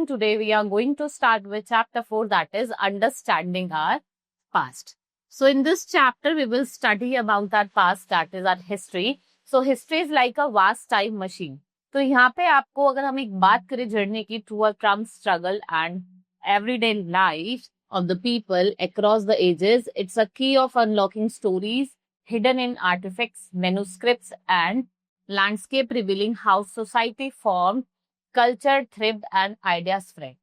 and today we are going to start with chapter 4, that is understanding our past. So in this chapter we will study about our past, that is our history. So history is like a vast time machine. तो यहाँ पे आपको अगर हम एक बात करें journey की through a from struggle and everyday life of the people across the ages, it's a key of unlocking stories hidden in artifacts, manuscripts, and landscape, revealing how society formed, culture thrived, and ideas spread.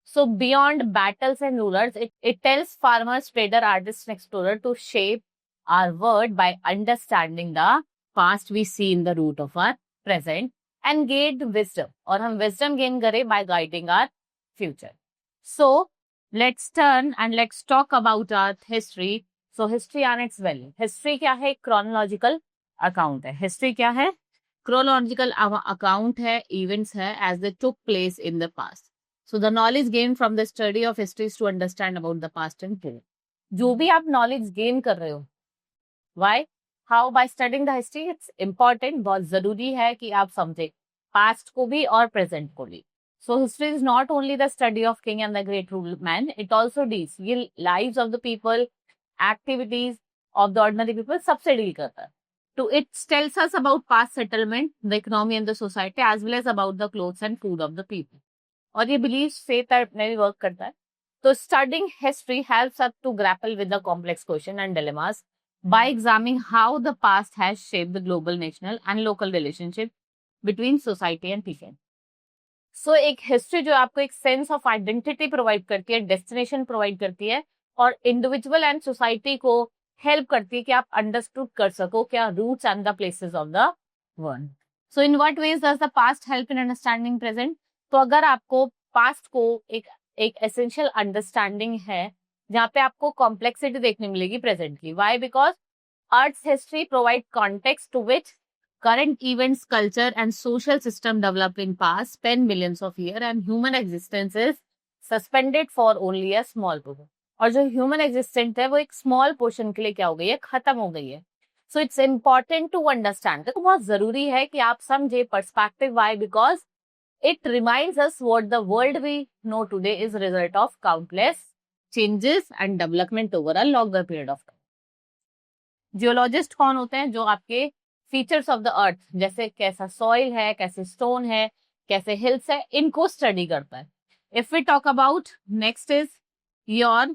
So beyond battles and rulers, it tells farmers, trader, artists, and explorer to shape our world by understanding the past we see in the root of our present and gain wisdom. और हम wisdom gain करें by guiding our future. So let's turn and let's talk about our history. So history and its value. History क्या है? Chronological account है. History क्या है? Chronological account है, events है as they took place in the past. So the knowledge gained from the study of history is to understand about the past and present. जो भी आप knowledge gain कर रहे हो, why? How? By studying the history, it's important, बहुत जरूरी है कि आप समझे past को भी और present को भी. So history is not only the study of king and the great rule man, it also deals with lives of the people, activities of the ordinary people, सबसे deal करता है. So it tells us about past settlement, the economy and the society, as well as about the clothes and food of the people. और ये beliefs faith अपने भी work करता है. So studying history helps us to grapple with the complex question and dilemmas by examining how the past has shaped the global, national and local relationship between society and people. सो एक history जो आपको एक sense of identity provide करती है, destination provide करती है और individual and society को हेल्प करती है कि आप अंडरस्टूड कर सको क्या roots and the places of the world. So in what ways does the past help in understanding present? तो अगर आपको पास्ट को एक एसेंशियल अंडरस्टैंडिंग है जहाँ पे आपको कॉम्प्लेक्सिटी देखने मिलेगी प्रेजेंट की. Why? Because earth history provide context to which current events, culture, and social system developed in past spend millions of years, and human existence is suspended for only a small portion. और जो human existence है वो एक small portion के लिए क्या हो गई है? खत्म हो गई है. So it's important to understand. तो बहुत जरूरी है कि आप समझे perspective. Why? Because it reminds us what the world we know today is a result of countless changes and development over a longer period of time. Geologist कौन होते हैं? जो आपके फीचर्स ऑफ द अर्थ, जैसे कैसा soil है, कैसे stone है, कैसे हिल्स है, इनको स्टडी करता है. If we talk about next is your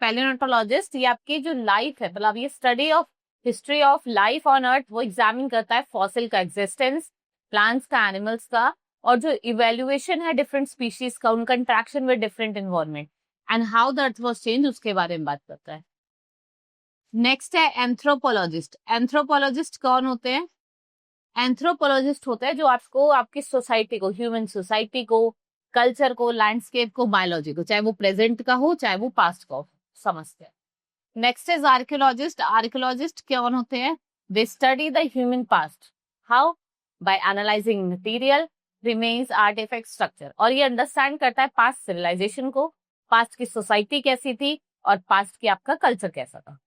palaeontologist. ये आपकी जो लाइफ है, मतलब ये study of history of life on earth, वो एग्जामिन करता है फॉसिल का एग्जिस्टेंस, प्लांट्स का, एनिमल्स का, और जो इवेल्युएशन है डिफरेंट स्पीशीज का, उनका interaction with different environment and how the earth was change, उसके बारे में बात करता है. नेक्स्ट है एंथ्रोपोलॉजिस्ट. एंथ्रोपोलॉजिस्ट कौन होते हैं? एंथ्रोपोलॉजिस्ट होते हैं जो आपको आपकी सोसाइटी को, ह्यूमन सोसाइटी को, कल्चर को, लैंडस्केप को, बायोलॉजी को, चाहे वो प्रेजेंट का हो चाहे वो पास्ट का हो, समझते हैं. Next is archaeologist. आर्कियोलॉजिस्ट कौन होते हैं? They study the human past. How? By analysing material, remains, artefact, structure. और ये अंडरस्टैंड करता है पास्ट सिविलाइजेशन को, पास्ट की सोसाइटी कैसी थी और पास्ट की आपका कल्चर कैसा था.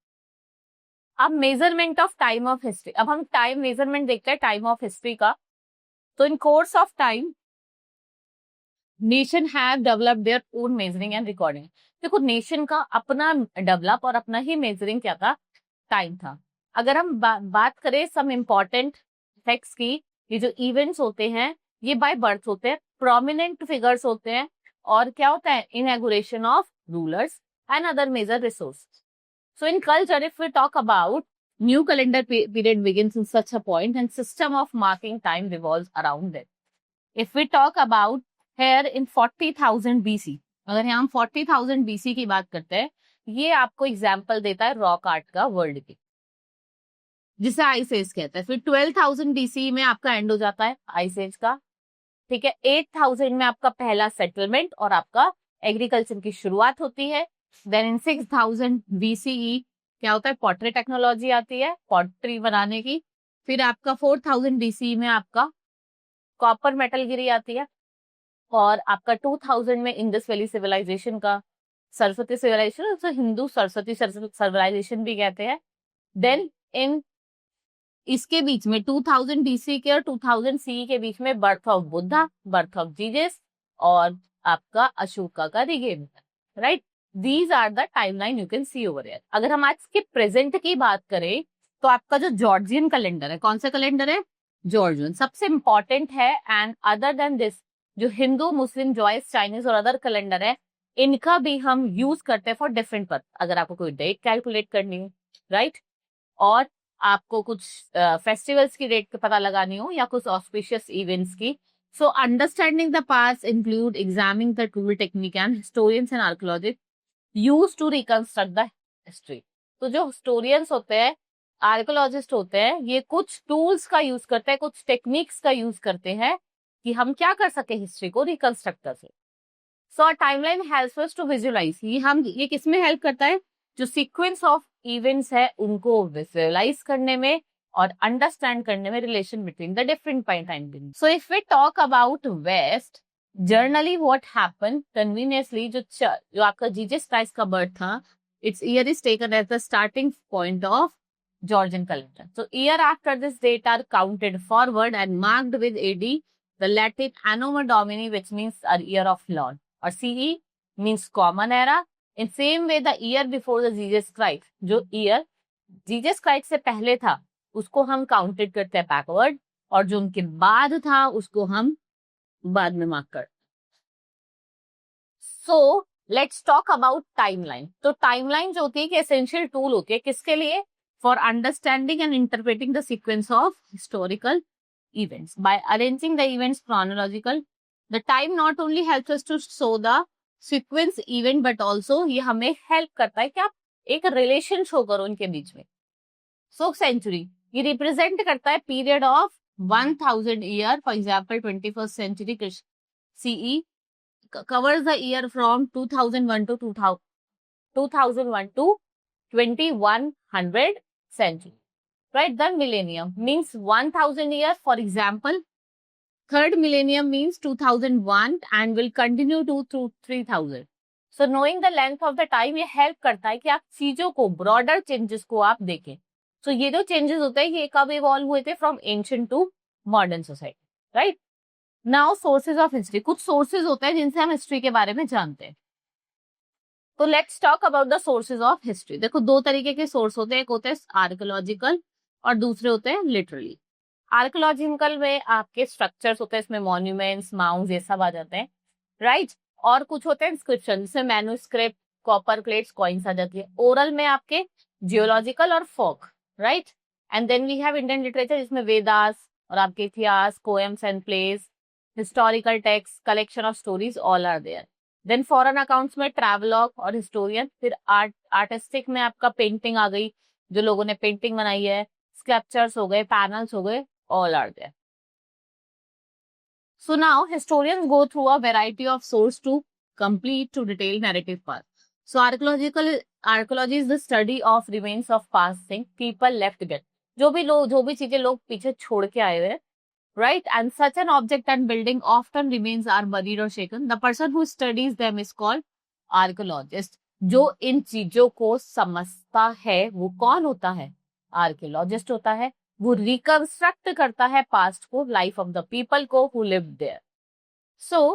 अब measurement of time of history. अब हम टाइम मेजरमेंट देखते हैं टाइम ऑफ हिस्ट्री का. तो in course of time nation have developed their own measuring and recording. देखो नेशन का अपना डेवलप और अपना ही मेजरिंग क्या था? टाइम था. अगर हम बात करें सम इम्पोर्टेंट फैक्ट्स की, ये जो इवेंट्स होते हैं ये बाय बर्थ होते हैं, प्रोमिनेंट फिगर्स होते हैं, और क्या होता है? Inauguration of rulers and other major resource. So in culture, if we talk about new calendar period begins in such a point and system of marking time revolves around it. If we talk about here in 40,000 BC, अगर यहाँ हम 40,000 BC की बात करते हैं, ये आपको example देता है रॉक आर्ट का वर्ल्ड की, जिसे आइस एज कहते हैं. फिर 12,000 BC में आपका एंड हो जाता है आइस एज का. ठीक है. 8,000 में आपका पहला सेटलमेंट और आपका एग्रीकल्चर की शुरुआत होती है. देन इन 6,000 BCE क्या होता है? पॉटरी टेक्नोलॉजी आती है, पॉटरी बनाने की. फिर आपका 4,000 BCE में आपका कॉपर मेटल गिरी आती है, और आपका 2000 में इंडस वैली सिविलाइजेशन का सरस्वती सिविलाइजेशन, उसे हिंदू सरस्वती सिविलाइजेशन भी कहते हैं. देन इन इसके बीच में 2000 BC के और 2000 CE के बीच में birth of Buddha, birth of Jesus और आपका अशोका का reign, right. These are the timeline you can see over here. अगर हम आज के प्रेजेंट की बात करें तो आपका जो जॉर्जियन कैलेंडर है, कौन सा कैलेंडर है? जॉर्जियन, सबसे इंपॉर्टेंट है। एंड अदर देन दिस, जो हिंदू, मुस्लिम, जॉइस, चाइनीज और अदर कैलेंडर है, इनका भी हम यूज करते हैं फॉर डिफरेंट पर्पस। अगर आपको कोई डेट कैलकुलेट करनी हो, राइट, और आपको कुछ फेस्टिवल्स की डेट पता लगानी हो या कुछ ऑस्पिशियस इवेंट्स की। So understanding the past include examining the tool technique and historians and archaeologist use to reconstruct the history. तो जो हिस्टोरियंस होते हैं, आर्कियोलॉजिस्ट होते हैं, ये कुछ टूल्स का यूज करते हैं, कुछ टेक्निक्स का यूज करते हैं कि हम क्या कर सके, हिस्ट्री को रिकंस्ट्रक्ट कर सके। So timeline helps us to visualise, ये किसमें हेल्प करता है? जो सीक्वेंस ऑफ इवेंट्स है उनको विजुअलाइज करने में और अंडरस्टैंड करने में relation between the different time period. So if we talk about west, generally what happen conveniently, जो आपका जीसस क्राइस्ट का बर्थ था, its year is taken as the starting point of Georgian calendar. So year after this date are counted forward and marked with AD, the Latin Anno Domini, which means a year of Lord, or CE means common era. In same way, the year before the Jesus Christ, जो year Jesus Christ से पहले था, उसको हम counted करते हैं backward, और जो उनके बाद था उसको हम बाद में मार्क करते। So let's talk about timeline. तो टाइमलाइन जो होती है कि एसेंशियल टूल होती है किसके लिए? For understanding and interpreting the sequence of historical events. By arranging the events chronological, the time not only helps us to show the sequence event, but also ये हमें help करता है कि आप एक relation show करो इनके बीच में। So century, ये represent करता है period of 1000 year, for example 21st century CE covers the year from 2001 to 2100 century, right? The millennium means 1000 years. For example, third millennium means 2001 and will continue to 3000. So knowing the length of the time ये help करता है कि आप चीजों को, broader changes को आप देखें। So ये जो changes होते हैं ये कब evolve हुए थे? From ancient to modern society, right? Now sources of history, कुछ sources होते हैं जिनसे हम history के बारे में जानते हैं। तो let's talk about the sources of history. देखो दो तरीके के सोर्स होते हैं, एक होते हैं आर्कियोलॉजिकल और दूसरे होते हैं लिटरली। आर्कियोलॉजिकल में आपके स्ट्रक्चर्स होते हैं, इसमें मॉन्यूमेंट्स, माउंट्स, ये सब आ जाते हैं, राइट। और कुछ होते हैं इंस्क्रिप्शन, जिसमें मैन्युस्क्रिप्ट, कॉपर प्लेट्स, कॉइन्स आ जाती है। ओरल में आपके जियोलॉजिकल और folk, right. And then we have Indian literature, जिसमें वेदास और आपके इतिहास, poems and plays, historical text, collection of stories, all are there. Then foreign accounts में ट्रैवलॉग और हिस्टोरियन। फिर आर्टिस्टिक में आपका पेंटिंग आ गई, जो लोगों ने पेंटिंग बनाई है, स्कल्पचर्स हो गए, पैनल्स हो गए, all are there. So now historians go through a variety of source to complete to detail narrative part. So archaeology is the study of remains of past thing people left behind, जो भी चीजें लोग पीछे छोड़ के आए हुए, right? And such an object and building often remains are buried or shaken. The person who studies them is called archaeologist. जो इन चीजों को समझता है वो कौन होता है? आर्कियोलॉजिस्ट होता है। वो रिकंस्ट्रक्ट करता है पास्ट को, लाइफ ऑफ द पीपल को who lived there. So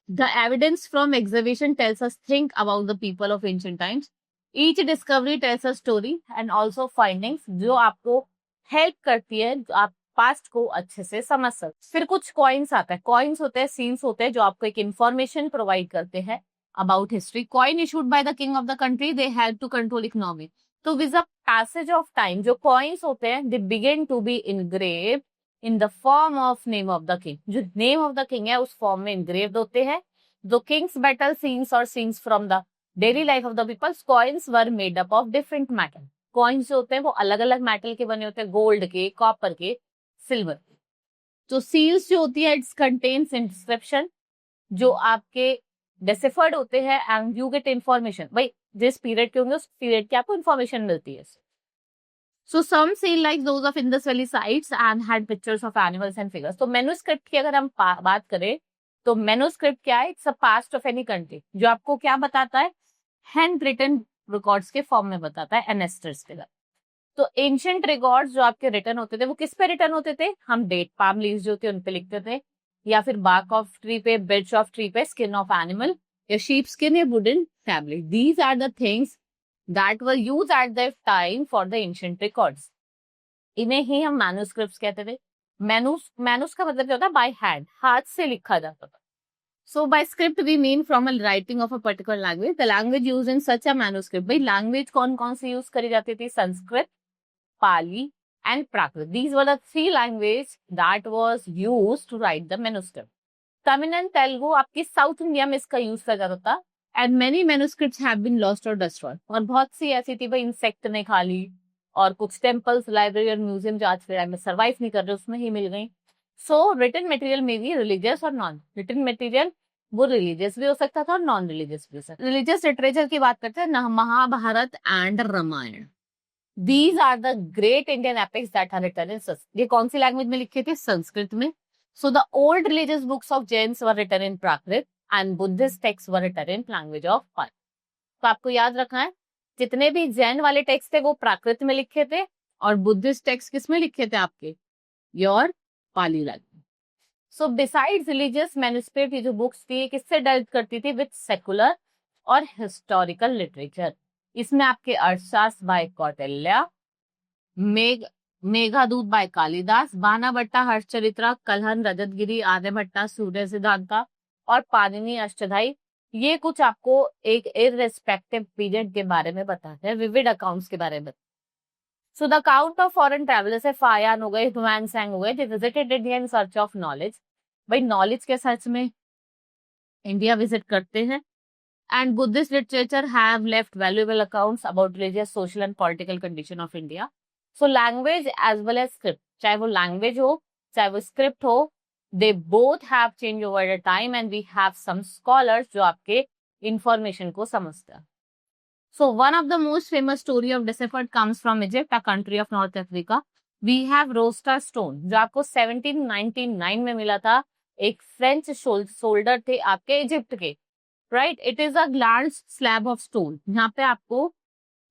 the evidence from excavation tells us think about the people of ancient times. Each discovery tells a story and also findings जो आपको help करती है आप past को अच्छे से समझ सकते। फिर कुछ कॉइन्स आता है, कॉइन्स होते हैं, सीन्स होते हैं, जो आपको एक इंफॉर्मेशन प्रोवाइड करते हैं about history. Coin issued by the king of the country, they help to control economy. तो with the passage of time जो कॉइन्स होते हैं, they begin to be engraved in the form of name of the king. जो name of the king है उस form में engraved होते हैं। द किंग्स बैटल सीन्स और scenes from the daily life of the peoples, coins were made up of different metal. Coins जो होते हैं वो अलग अलग मेटल के बने होते हैं, गोल्ड के, कॉपर के, सिल्वर। तो सील्स जो होती है इट्स कंटेन्स इंस्क्रिप्शन जो आपके डेसिफर्ड होते हैं एंड यू गेट इंफॉर्मेशन, भाई जिस पीरियड के होंगे उस पीरियड की आपको इंफॉर्मेशन मिलती है। So some seal like those of Indus valley sites and had pictures of animals and figures. तो मैन्युस्क्रिप्ट की अगर हम बात करें तो मैन्युस्क्रिप्ट क्या है? It's a past of any country, जो आपको क्या बताता है? हैंड रिटन रिकॉर्ड्स के फॉर्म में बताता है, एनेस्टर्स फिगर। तो एंशिएंट रिकॉर्ड्स जो आपके रिटर्न होते थे वो किस पे रिटर्न होते थे? हम डेट पाम लीव्स जो होते हैं उन पे लिखते थे, या फिर bark of tree पे, birch of tree पे skin of animal, या sheep skin या wooden tablet. These are the things that were used at that time for the ancient records. इन्हें ही हम मैन्युस्क्रिप्ट्स कहते थे. मैनुस का मतलब क्या होता है? बाय हैंड, हाथ से लिखा जाता था. So by script we mean from a writing of a particular language, the language used in such a manuscript. भाई लैंग्वेज कौन कौन सी यूज करी जाती थी? संस्कृत, पाली and Prakrit. These were the three languages that was used to write the manuscript. Tamil and Telugu आपकी south India में इसका use किया जाता था. And many manuscripts have been lost or destroyed. और बहुत सी ऐसी थी भाई इंसेक्ट ने खा ली, और कुछ टेम्पल्स, लाइब्रेरी और म्यूजियम जो आज के टाइम में सर्वाइव नहीं कर रहे उसमें ही मिल गई. सो रिटन मटेरियल में भी रिलीजियस और नॉन रिटन मटेरियल, वो रिलीजियस भी हो सकता था और नॉन रिलीजियस भी हो सकता था. रिलीजियस लिटरेचर की बात करते हैं, Mahabharata and Ramayana. These are the great Indian epics that are written in Sanskrit. ये कौन सी लैंग्वेज में लिखे थे? संस्कृत में. So the old religious books of Jains were written in Prakrit and Buddhist texts were written in language of Pali. तो आपको याद रखना है, जितने भी जैन वाले टेक्स्ट थे वो प्राकृत में लिखे थे, और बुद्धिस्ट टेक्स्ट किस में लिखे थे आपके? Your Pali language. So besides religious manuscript, ये जो बुक्स थी किससे डील करती थी? विद सेकुलर और हिस्टोरिकल लिटरेचर. इसमें आपके अर्थशास्त्र बाय कौटिल्य, मेघदूत बाय कालिदास, बाणभट्टा हर्षचरित्र, कल्हण रजतगिरी, आर्यभट्टा सूर्य सिद्धांता और पाणिनि अष्टाध्यायी, ये कुछ आपको एक इररेस्पेक्टिव पीरियड के बारे में बताते हैं, विविड अकाउंट्स के बारे में. So the account of foreign travellers है, फायान हो गए, ह्यूमैनसेंग हो गए, they visited India in search of knowledge. भाई नॉलेज के सर्च में इंडिया विजिट करते हैं. And Buddhist literature have left valuable accounts about religious, social and political condition of India. So language as well as script, चाहे वो language हो, चाहे वो script हो, they both have changed over the time and we have some scholars जो आपके information को समझते हैं. So one of the most famous story of Deciphered comes from Egypt, a country of North Africa. We have Rosetta Stone, जो आपको 1799 में मिला था. एक फ्रेंच सोल्डर थे आपके इजिप्ट के. Right, it is a large slab of stone. यहाँ पे आपको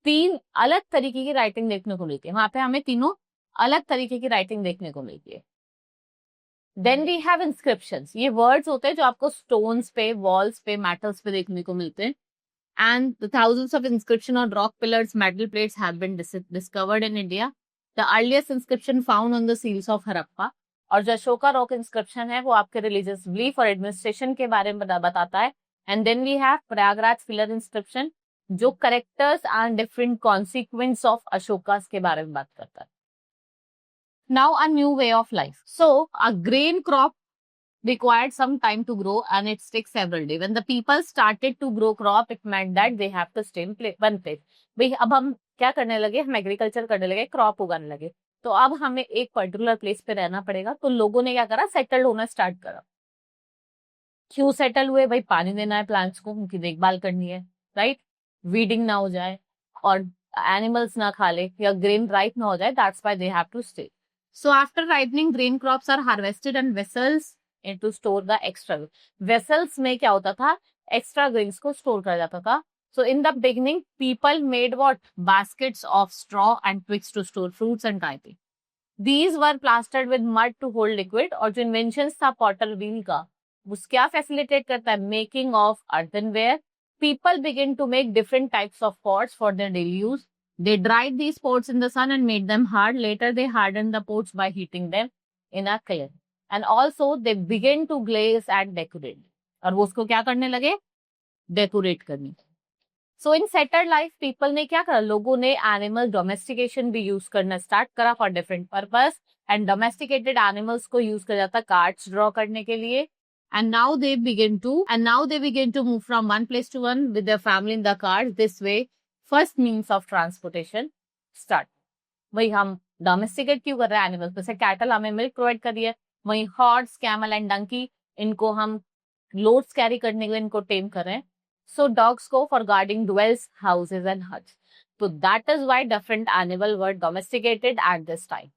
3 अलग तरीके की राइटिंग देखने को मिलती है. वहां पे हमें तीनों अलग तरीके की राइटिंग देखने को मिलती है. Then we have inscriptions. ये वर्ड्स होते हैं जो आपको स्टोन्स पे, वॉल्स पे, मेटल्स पे देखने को मिलते हैं. And the thousands of inscription on rock pillars, metal plates have been discovered in India. The earliest inscription found on the seals of Harappa. और जो अशोका रॉक इंस्क्रिप्शन है वो आपके रिलीजियस बिलीफ और एडमिनिस्ट्रेशन के बारे में बताता है. And then we have Prayagraj pillar inscription, जो characters and different consequence of Ashokas के बारे में बात करता है. Now a new way of life. So a grain crop required some time to grow and it takes several days. When the people started to grow crop, it meant that they have to stay in one place. भाई अब हम क्या करने लगे? हम agriculture करने लगे, crop उगाने लगे. तो अब हमें एक पर्टिकुलर प्लेस पे रहना पड़ेगा. तो लोगों ने क्या करा? सेटल्ड होना स्टार्ट करा. क्यों सेटल हुए? भाई पानी देना है प्लांट्स को, उनकी देखभाल करनी है, राइट, वीडिंग ना हो जाए और एनिमल्स ना खा ले या ग्रेन राइप ना हो जाए. That's why they have to stay. So after ripening grain crops are harvested and vessels in to store the extra. Vessels में क्या होता था? एक्स्ट्रा ग्रेन्स को स्टोर करा जाता था. So in the beginning people made what? Baskets of straw and twigs to store fruits and dry things. These were plastered with mud to hold liquid. और जो इन्वेंशन था पॉटर व्हील का, वो क्या फैसिलिटेट करता है? Making of earthenware. People begin to make different types of pots for their daily use. They dried these pots in the sun and made them hard. Later they harden the pots by heating them in a kiln. And also they begin to glaze and decorate. और वो उसको क्या करने लगे? Decorate करने. So in settled life people ने क्या करा? लोगों ने एनिमल डोमेस्टिकेशन भी यूज करना स्टार्ट करा for different purpose. And domesticated animals को यूज किया जाता कार्ड्स ड्रॉ करने के लिए. And now they begin to move from one place to one with their family in the cars. This way, first means of transportation start. वही हम domesticate क्यों कर रहे हैं एनिमल्स? जैसे कैटल हमें मिल्क प्रोवाइड कर रही है, वही हॉर्स, कैमल एंड डंकी, इनको हम लोड्स कैरी करने के लिए इनको टेम कर रहे हैं. सो डॉग्स को for guarding dwells, houses and huts. So that is why different animals were domesticated at this time.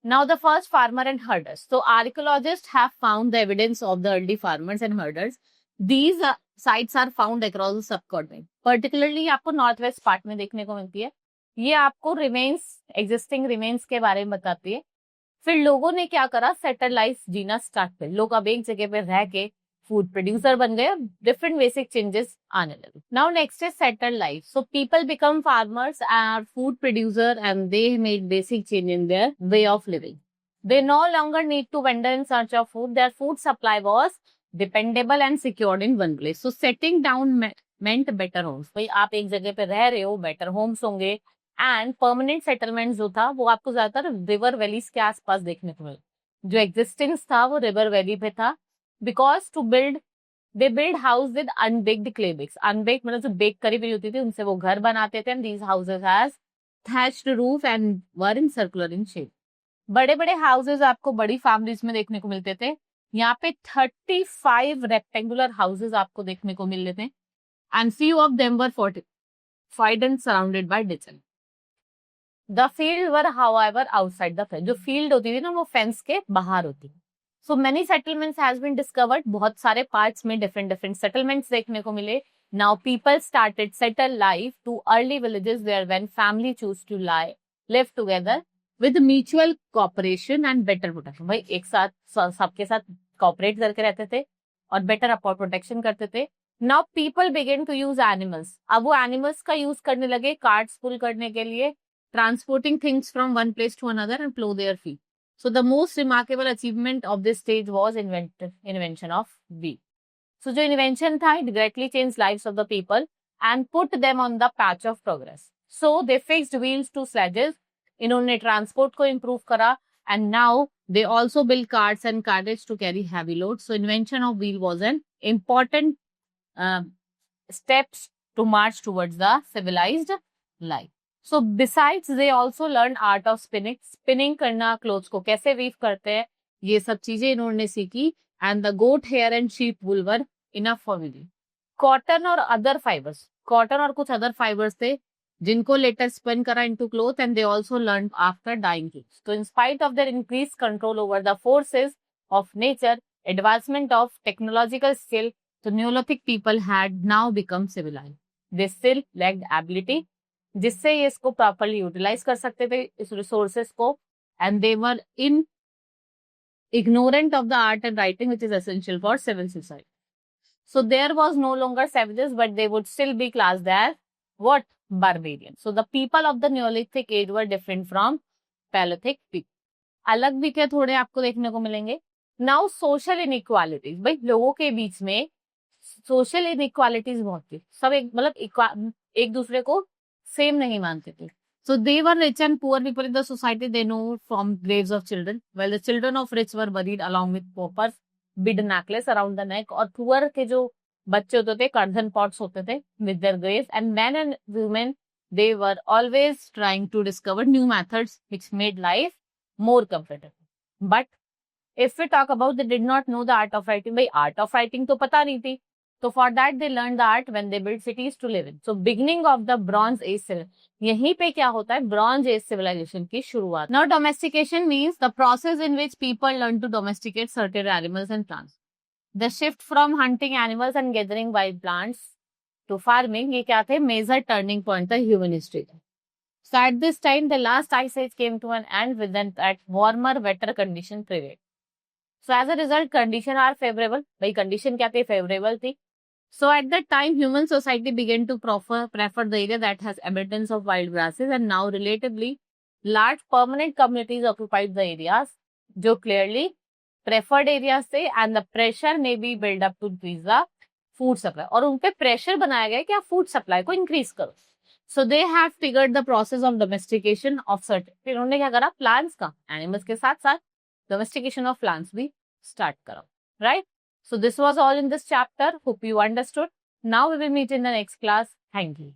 Now the first farmer and herders. So archaeologists have found the evidence of the early farmers and herders. These sites are found across the subcontinent. Particularly आपको north west part में देखने को मिलती है. ये आपको remains, existing remains के बारे में बताती है. फिर लोगों ने क्या करा, सेटल लाइफ जीना स्टार्ट कर, लोग अब एक जगह पे रह के फूड प्रोड्यूसर बन गए, डिफरेंट बेसिक चेंजेस आने लगे. Now next is settle life. So people become farmers and food producer and they made basic change in their way of living. They no longer need to wander in search of food. Their food supply was dependable and secured in one place. So setting down meant better homes. भाई आप एक जगह पे रह रहे हो, better homes होंगे. And permanent settlement जो था वो आपको ज्यादातर रिवर वैलीज के आसपास देखने को मिला. जो एग्जिस्टेंस था वो रिवर वैली पे था. Because to build they build house with unbaked clay bricks. Unbaked मतलब जो बेक करी हुई होती थी उनसे वो घर बनाते थे. And these houses has thatched roof and were in circular in shape. बड़े बड़े हाउसेस आपको बड़ी फैमिलीज में देखने को मिलते थे. यहाँ पे 35 रेक्टेंगुलर हाउसेस आपको देखने को मिल रहे थे. And few of them were fortified and surrounded by ditches. The field were however outside the fence. जो फील्ड होती थी ना वो फेंस के बाहर होती. So many settlements has been discovered. बहुत सारे पार्ट्स में डिफरेंट डिफरेंट सेटलमेंट्स देखने को मिले. Now people started settle life to early villages where when family choose to live together with mutual cooperation and better protection. भाई एक साथ सबके साथ कोऑपरेट करके रहते थे और बेटर प्रोटेक्शन करते थे. Now people begin to use animals. अब वो एनिमल्स का यूज करने लगे कार्ट्स पुल करने के लिए, transporting things from one place to another and plow their feet. So the most remarkable achievement of this stage was invention of wheel. So जो invention था, it greatly changed lives of the people and put them on the path of progress. So they fixed wheels to sledges. इन्होंने transport को improve करा and now they also built carts and carriages to carry heavy loads. So invention of wheel was an important steps to march towards the civilized life. So besides they also learned art of spinning. Spinning करना, clothes को कैसे weave करते हैं, ये सब चीजें इन्होंने सीखी. And the goat hair and sheep wool were enough for willing. Cotton और अदर फाइबर्स, कॉटन और कुछ अदर फाइबर्स थे जिनको लेटर स्पिन करा into cloth. And they also learn after dyeing clothes. तो in spite of their increase control over the forces of nature, advancement of technological skill, तो neolithic people had now become civilised. They still lacked ability जिससे ये इसको properly utilise कर सकते थे इस resources को. And they were in ignorant of the art and writing which is essential for civil society. So there was no longer savages, but they would still be classed as what? Barbarians. So the people of the Neolithic age were different from Paleolithic people. अलग भी क्या थोड़े आपको देखने को मिलेंगे. Now social inequalities. भाई लोगों के बीच में social inequalities बहुत थी. सब एक दूसरे को सेम नहीं मानते थे. So they were rich and poor people in the society. They know from graves of children. While the children of rich were buried along with paupers, bead necklace around the neck. और poor के जो बच्चे होते थे कर्धन pots होते थे with their graves. And men and women, they were always trying to discover new methods which made life more comfortable. But if we talk about they did not know the art of writing. भाई art of writing तो पता नहीं थी. So for that they learned the art when they built cities to live in. So beginning of the Bronze Age civilization. यहीं पे क्या होता है, Bronze Age civilization की शुरुआत. Now domestication means the process in which people learn to domesticate certain animals and plants. The shift from hunting animals and gathering wild plants to farming, ये क्या थे, major turning point था human history. So at this time the last ice age came to an end with that warmer, wetter condition prevailed. So as a result condition are favorable. भाई condition क्या थी, favorable थी. So at that time, human society began to prefer the area that has abundance of wild grasses, and now relatively large permanent communities occupied the areas, जो clearly preferred areas थे, and the pressure may be built up to increase the food supply. और उन पे pressure बनाया गया कि आप food supply को increase करो. So they have figured the process of domestication of certain. फिर उन्होंने क्या करा, plants का animals के साथ साथ domestication of plants भी start करा, right? So this was all in this chapter. Hope you understood. Now we will meet in the next class. Thank you.